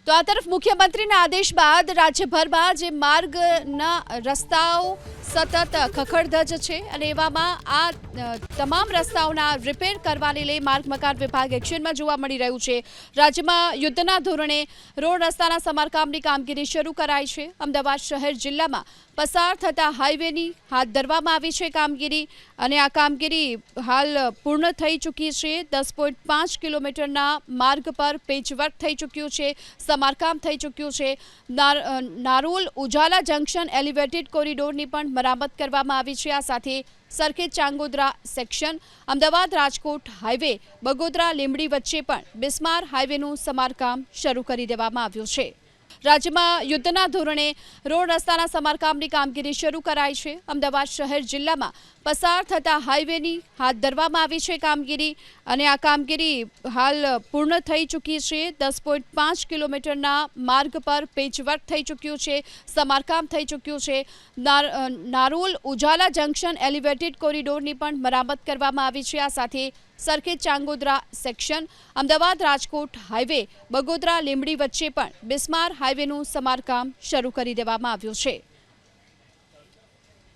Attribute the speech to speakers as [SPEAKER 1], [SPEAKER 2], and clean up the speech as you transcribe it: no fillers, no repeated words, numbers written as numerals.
[SPEAKER 1] તો આ તરફ મુખ્યમંત્રીના આદેશ બાદ રાજ્યભરમાં જે માર્ગના રસ્તાઓ સતત ખખડધજ છે અને એવામાં આ તમામ રસ્તાઓના રિપેર કરવાને લઈ માર્ગ મકાન વિભાગ એક્શનમાં જોવા મળી રહ્યું છે। રાજ્યમાં યુદ્ધના ધોરણે રોડ રસ્તાના સમારકામની કામગીરી શરૂ કરાઈ છે। અમદાવાદ શહેર જિલ્લામાં પસાર થતા હાઈવેની હાથ ધરવામાં આવી છે કામગીરી અને આ કામગીરી હાલ પૂર્ણ થઈ ચૂકી છે। 10.5 કિલોમીટરના માર્ગ પર પેચવર્ક થઈ ચૂક્યું છે, સમારકામ થઈ ચૂક્યું છે। નારોલ ઉજાલા જંકશન એલિવેટેડ કોરિડોરની પણ મરામત કરવામાં આવી છે। આ સાથે સરખેજ ચાંગોદરા સેક્શન, અમદાવાદ રાજકોટ હાઈવે, બગોદરા લીંબડી વચ્ચે પણ બિસ્માર હાઈવેનું સમારકામ શરૂ કરી દેવામાં આવ્યું છે। રાજ્યમાં યુદ્ધના ધોરણે રોડ રસ્તાના સમારકામની કામગીરી શરૂ કરાઈ છે। અમદાવાદ શહેર જિલ્લામાં પસાર થતા હાઈવેની હાથ ધરવામાં આવી છે કામગીરી અને આ કામગીરી હાલ પૂર્ણ થઈ ચૂકી છે। 10.5 કિલોમીટરના માર્ગ પર પેચવર્ક થઈ ચૂક્યું છે, સમારકામ થઈ ચૂક્યું છે। નારોલ ઉજાલા જંકશન એલિવેટેડ કોરિડોરની પણ મરામત કરવામાં આવી છે। આ સાથે સરખેજ ચાંગોદરા સેક્શન, અમદાવાદ રાજકોટ હાઈવે, બગોદરા લીંબડી વચ્ચે પણ બિસ્માર હાઈવેનું સમારકામ શરૂ કરી દેવામાં આવ્યું છે।